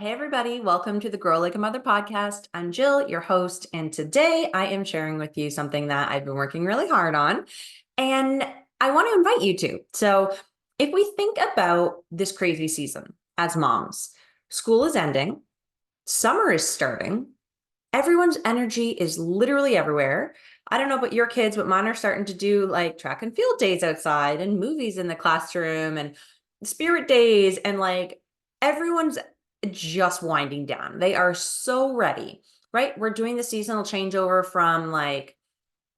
Hey, everybody, welcome to the Grow Like a Mother podcast. I'm Jill, your host, and today I am sharing with you something that I've been working really hard on, and I want to invite you to. So, if we think about this crazy season as moms, school is ending, summer is starting, everyone's energy is literally everywhere. I don't know about your kids, but mine are starting to do like track and field days outside and movies in the classroom and spirit days. And like everyone's just winding down. They are so ready, right? We're doing the seasonal changeover from like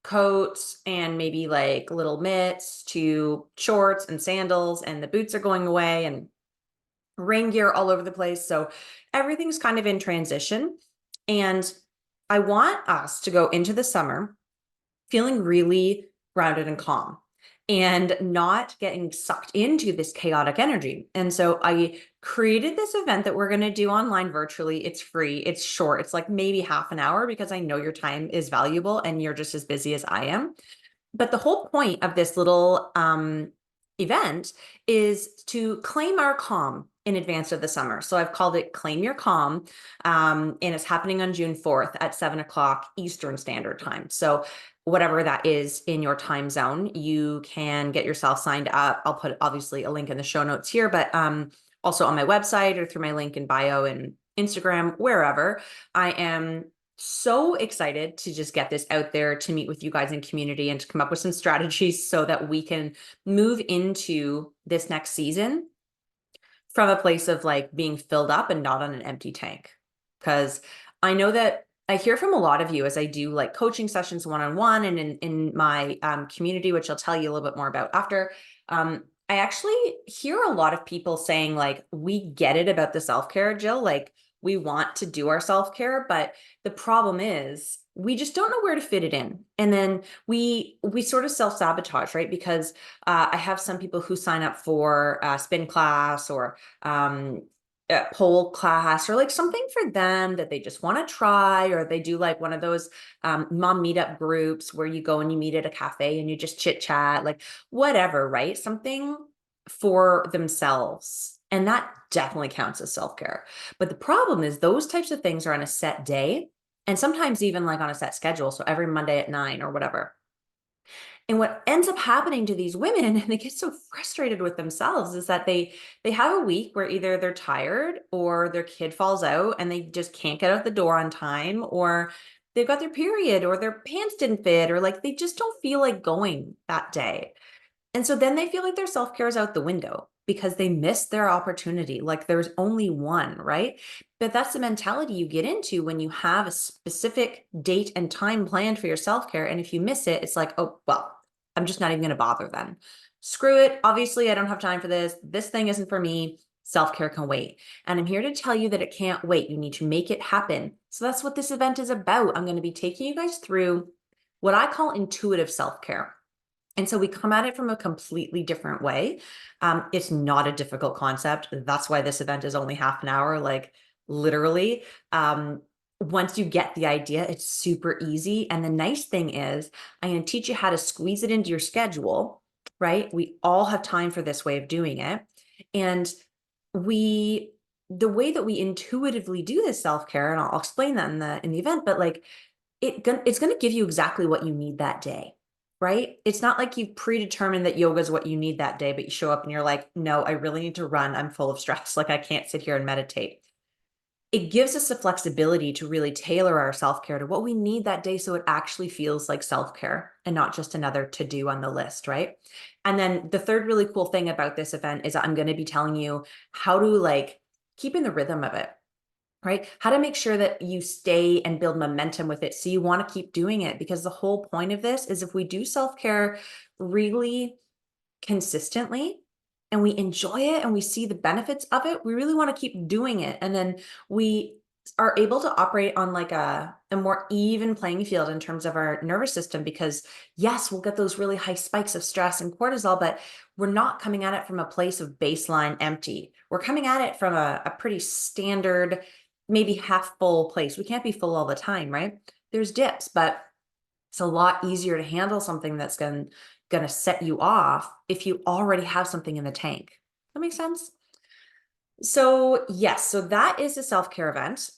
coats and maybe like little mitts to shorts and sandals, and the boots are going away and rain gear all over the place. So everything's kind of in transition. And I want us to go into the summer feeling really grounded and calm and not getting sucked into this chaotic energy. And so I created this event that we're going to do online virtually. It's free, it's short, it's like maybe half an hour because I know your time is valuable and you're just as busy as I am. But the whole point of this little event is to claim our calm in advance of the summer. So I've called it Claim Your Calm, and it's happening on June 4th at 7 o'clock Eastern Standard Time. So whatever that is in your time zone, you can get yourself signed up. I'll put obviously a link in the show notes here, but also on my website or through my link in bio and Instagram, wherever. I am so excited to just get this out there, to meet with you guys in community and to come up with some strategies so that we can move into this next season from a place of like being filled up and not on an empty tank. Because I know that I hear from a lot of you as I do like coaching sessions one-on-one and in my community, which I'll tell you a little bit more about after. I actually hear a lot of people saying like, we get it about the self-care, Jill, like we want to do our self-care, but the problem is we just don't know where to fit it in. And then we sort of self-sabotage, right? Because I have some people who sign up for spin class or pole class or like something for them that they just want to try, or they do like one of those mom meetup groups where you go and you meet at a cafe and you just chit chat, like whatever, right? Something for themselves. And that definitely counts as self-care. But the problem is those types of things are on a set day and sometimes even like on a set schedule. So every Monday at 9 or whatever. And what ends up happening to these women, and they get so frustrated with themselves, is that they have a week where either they're tired or their kid falls out and they just can't get out the door on time, or they've got their period or their pants didn't fit, or like they just don't feel like going that day. And so then they feel like their self-care is out the window because they missed their opportunity. Like there's only one, right? But that's the mentality you get into when you have a specific date and time planned for your self-care. And if you miss it, it's like, oh, well, I'm just not even going to bother then. Screw it. Obviously, I don't have time for this. This thing isn't for me. Self-care can wait. And I'm here to tell you that it can't wait. You need to make it happen. So that's what this event is about. I'm going to be taking you guys through what I call intuitive self-care. And so we come at it from a completely different way. It's not a difficult concept. That's why this event is only half an hour, like literally. Once you get the idea, it's super easy. And the nice thing is, I'm going to teach you how to squeeze it into your schedule, right? We all have time for this way of doing it. And the way that we intuitively do this self-care, and I'll explain that in the event, but like it's going to give you exactly what you need that day, right? It's not like you've predetermined that yoga is what you need that day, but you show up and you're like, no, I really need to run. I'm full of stress. Like I can't sit here and meditate. It gives us the flexibility to really tailor our self-care to what we need that day so it actually feels like self-care and not just another to-do on the list, right? And then the third really cool thing about this event is I'm going to be telling you how to like keep in the rhythm of it, right? How to make sure that you stay and build momentum with it. So you want to keep doing it, because the whole point of this is if we do self-care really consistently and we enjoy it and we see the benefits of it, we really want to keep doing it. And then we are able to operate on like a more even playing field in terms of our nervous system, because yes, we'll get those really high spikes of stress and cortisol, but we're not coming at it from a place of baseline empty. We're coming at it from a pretty standard, maybe half full place. We can't be full all the time, right? There's dips, but it's a lot easier to handle something that's going to set you off if you already have something in the tank. That makes sense? So yes, so that is a self-care event.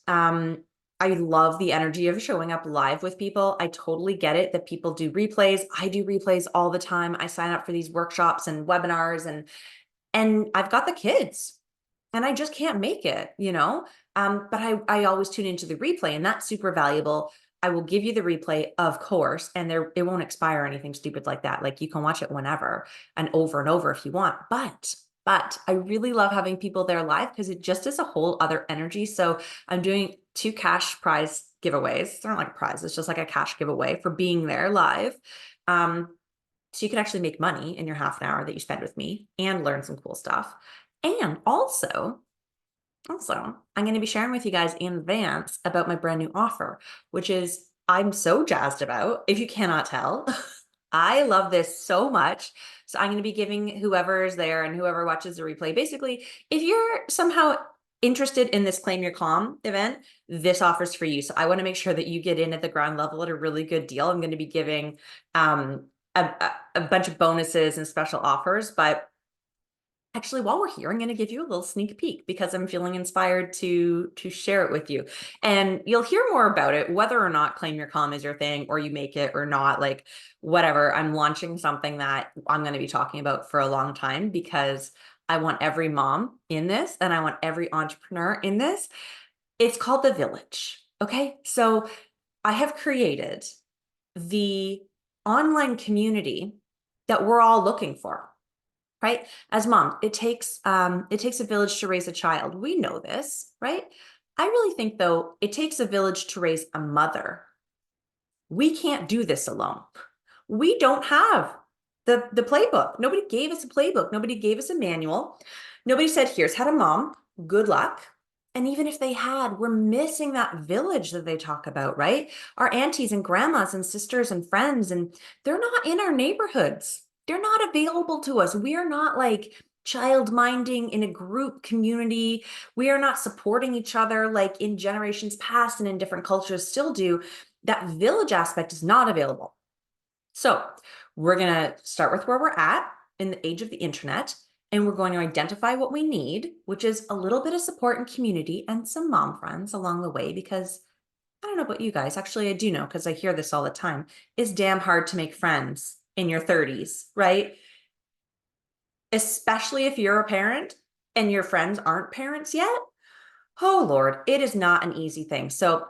I love the energy of showing up live with people. I totally get it that people do replays. I do replays all the time. I sign up for these workshops and webinars, and I've got the kids and I just can't make it, you know? But I always tune into the replay, and that's super valuable. I will give you the replay, of course, and it won't expire or anything stupid like that. Like, you can watch it whenever and over if you want. But I really love having people there live because it just is a whole other energy. So I'm doing 2 cash prize giveaways. They're not like a prize, it's just like a cash giveaway for being there live. So you can actually make money in your half an hour that you spend with me and learn some cool stuff. And also, I'm going to be sharing with you guys in advance about my brand new offer, which is I'm so jazzed about. If you cannot tell, I love this so much. So I'm going to be giving whoever is there and whoever watches the replay, basically, if you're somehow interested in this Claim Your Calm event, this offer's for you. So I want to make sure that you get in at the ground level at a really good deal. I'm going to be giving a bunch of bonuses and special offers, but actually, while we're here, I'm going to give you a little sneak peek because I'm feeling inspired to share it with you. And you'll hear more about it, whether or not Claim Your Calm is your thing or you make it or not, like whatever. I'm launching something that I'm going to be talking about for a long time because I want every mom in this and I want every entrepreneur in this. It's called The Village. Okay. So I have created the online community that we're all looking for, right? As moms, it takes a village to raise a child. We know this, right? I really think though, it takes a village to raise a mother. We can't do this alone. We don't have the playbook. Nobody gave us a playbook. Nobody gave us a manual. Nobody said, here's how to mom. Good luck. And even if they had, we're missing that village that they talk about, right? Our aunties and grandmas and sisters and friends, and they're not in our neighborhoods. They're not available to us. We are not like child minding in a group community. We are not supporting each other like in generations past and in different cultures still do. That village aspect is not available. So we're going to start with where we're at in the age of the internet, and we're going to identify what we need, which is a little bit of support and community and some mom friends along the way, because I don't know about you guys. Actually, I do know because I hear this all the time. It's damn hard to make friends in your 30s, right? Especially if you're a parent and your friends aren't parents yet. Oh, Lord, it is not an easy thing. So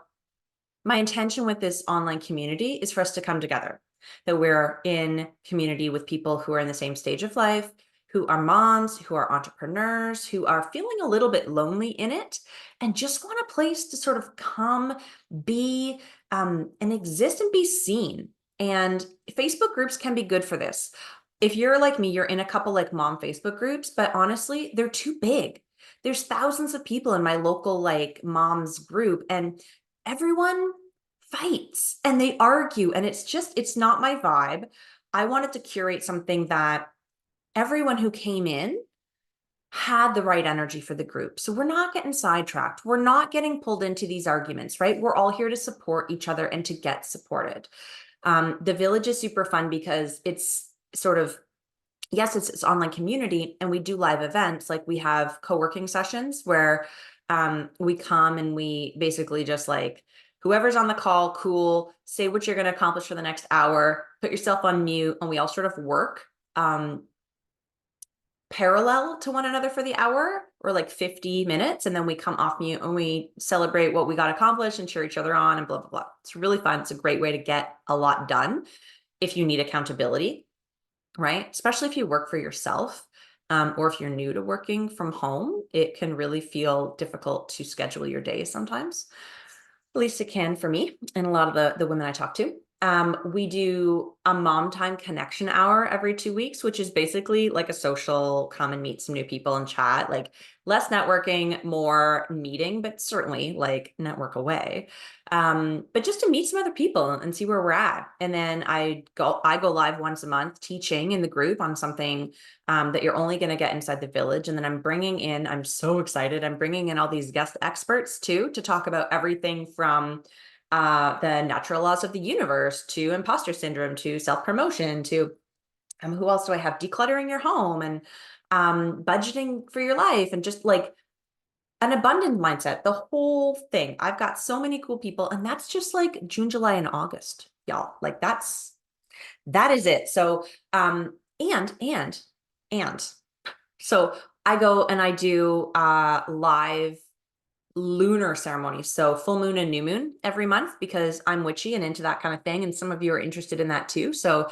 my intention with this online community is for us to come together, that we're in community with people who are in the same stage of life, who are moms, who are entrepreneurs, who are feeling a little bit lonely in it, and just want a place to sort of come, be, and exist and be seen. And Facebook groups can be good for this. If you're like me, you're in a couple like mom Facebook groups, but honestly, they're too big. There's thousands of people in my local like moms group, and everyone fights and they argue, and it's not my vibe. I wanted to curate something that everyone who came in had the right energy for the group. So we're not getting sidetracked. We're not getting pulled into these arguments, right? We're all here to support each other and to get supported. The village is super fun because it's sort of, yes, it's online community, and we do live events. Like, we have co-working sessions where we come and we basically just like, whoever's on the call, cool, say what you're going to accomplish for the next hour, put yourself on mute, and we all sort of work parallel to one another for the hour or like 50 minutes. And then we come off mute and we celebrate what we got accomplished and cheer each other on and blah, blah, blah. It's really fun. It's a great way to get a lot done if you need accountability, right? Especially if you work for yourself, or if you're new to working from home, it can really feel difficult to schedule your day sometimes. At least it can for me and a lot of the women I talk to. We do a mom time connection hour every 2 weeks, which is basically like a social come and meet some new people and chat, like less networking, more meeting, but certainly like network away. But just to meet some other people and see where we're at. And then I go live once a month teaching in the group on something that you're only going to get inside the village. And then I'm so excited. I'm bringing in all these guest experts too, to talk about everything from the natural laws of the universe to imposter syndrome to self-promotion to who else do I have? Decluttering your home and budgeting for your life, and just like an abundant mindset, the whole thing. I've got so many cool people, and that's just like June, July, and August, y'all. Like that is it. So, and so I go and I do live lunar ceremonies. So full moon and new moon every month because I'm witchy and into that kind of thing. And some of you are interested in that too. So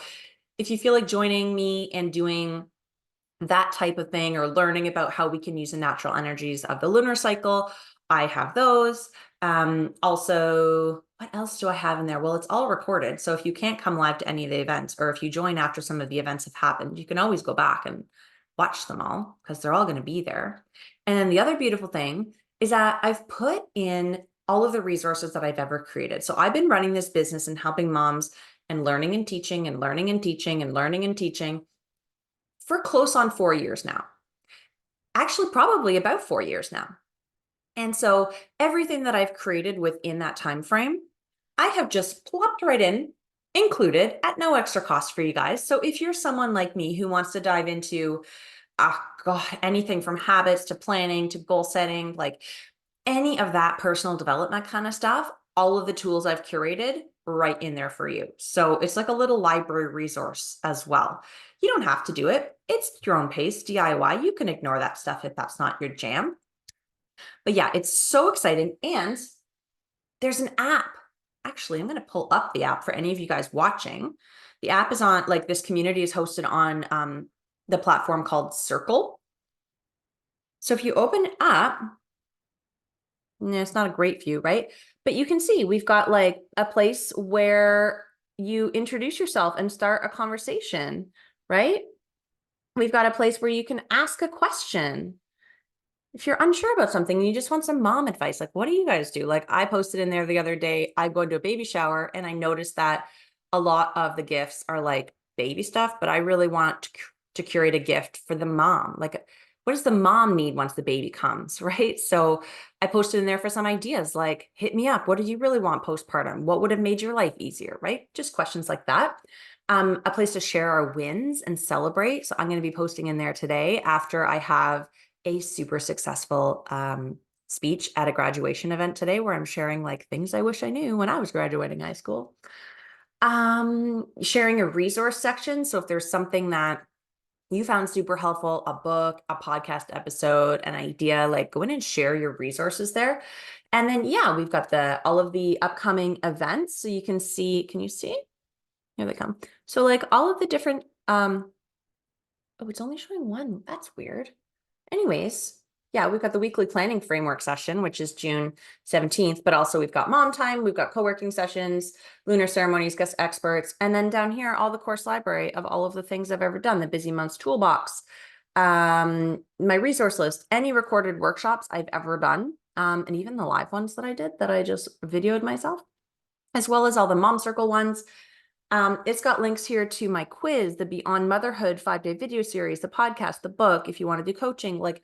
if you feel like joining me and doing that type of thing or learning about how we can use the natural energies of the lunar cycle, I have those. Also, what else do I have in there? Well, it's all recorded. So if you can't come live to any of the events, or if you join after some of the events have happened, you can always go back and watch them all because they're all going to be there. And then the other beautiful thing is that I've put in all of the resources that I've ever created. So I've been running this business and helping moms and learning and teaching and learning and teaching and learning and teaching for close on 4 years now. Actually, probably about 4 years now. And so everything that I've created within that time frame, I have just plopped right in, included at no extra cost for you guys. So if you're someone like me who wants to dive into, anything from habits to planning to goal setting, like any of that personal development kind of stuff, all of the tools I've curated right in there for you. So it's like a little library resource as well. You don't have to do it. It's your own pace, DIY. You can ignore that stuff if that's not your jam. But yeah, it's so exciting. And there's an app. Actually, I'm going to pull up the app for any of you guys watching. The app is on, like, this community is hosted on the platform called Circle. So if you open it up, it's not a great view, right? But you can see we've got like a place where you introduce yourself and start a conversation, right? We've got a place where you can ask a question. If you're unsure about something, you just want some mom advice. Like, what do you guys do? Like, I posted in there the other day, I go to a baby shower and I noticed that a lot of the gifts are like baby stuff, but I really want to curate a gift for the mom. Like, what does the mom need once the baby comes, right? So I posted in there for some ideas, like, hit me up. What do you really want postpartum? What would have made your life easier, right? Just questions like that. A place to share our wins and celebrate. So I'm going to be posting in there today after I have a super successful speech at a graduation event today where I'm sharing like things I wish I knew when I was graduating high school. Sharing a resource section. So if there's something that you found super helpful, a book, a podcast episode, an idea, like go in and share your resources there. And then, yeah, we've got all of the upcoming events. So you can see, can you see? Here they come. So like all of the different, oh, it's only showing one. That's weird. Anyways, yeah, we've got the weekly planning framework session, which is June 17th, but also we've got mom time, we've got co-working sessions, lunar ceremonies, guest experts, and then down here, all the course library of all of the things I've ever done, the Busy Months Toolbox, my resource list, any recorded workshops I've ever done, and even the live ones that I did that I just videoed myself, as well as all the Mom Circle ones. It's got links here to my quiz, the Beyond Motherhood 5-day video series, the podcast, the book, if you want to do coaching, like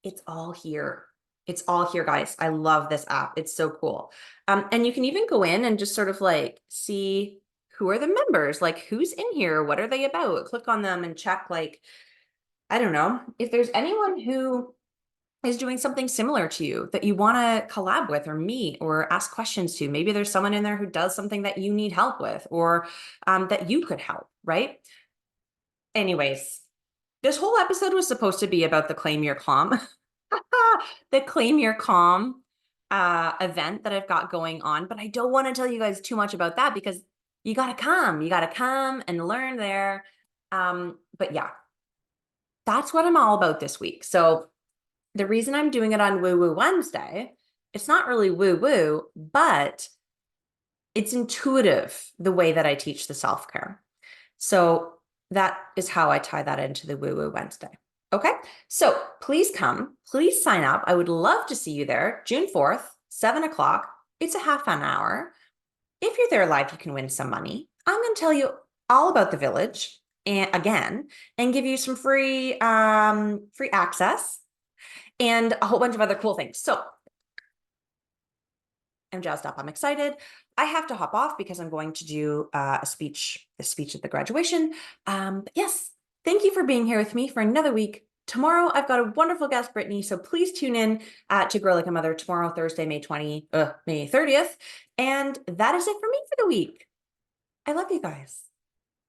it's all here. It's all here, guys. I love this app. It's so cool. And you can even go in and just sort of like see who are the members, like who's in here, what are they about? Click on them and check, like, I don't know, if there's anyone who is doing something similar to you that you want to collab with or meet or ask questions to. Maybe there's someone in there who does something that you need help with or that you could help, right? Anyways, this whole episode was supposed to be about the Claim Your Calm, the Claim Your Calm event that I've got going on, but I don't want to tell you guys too much about that because you got to come and learn there. But yeah, that's what I'm all about this week. So the reason I'm doing it on Woo Woo Wednesday, it's not really woo woo, but it's intuitive the way that I teach the self-care. So that is how I tie that into the Woo Woo Wednesday. Okay. So please come, please sign up. I would love to see you there. June 4th, 7 o'clock. It's a half an hour. If you're there live, you can win some money. I'm going to tell you all about the village and give you some free access and a whole bunch of other cool things. So I'm jazzed up. I'm excited. I have to hop off because I'm going to do a speech at the graduation. But yes, thank you for being here with me for another week Tomorrow, I've got a wonderful guest, Brittany. So please tune in to Grow Like a Mother tomorrow, Thursday, May 30th. And that is it for me for the week. I love you guys.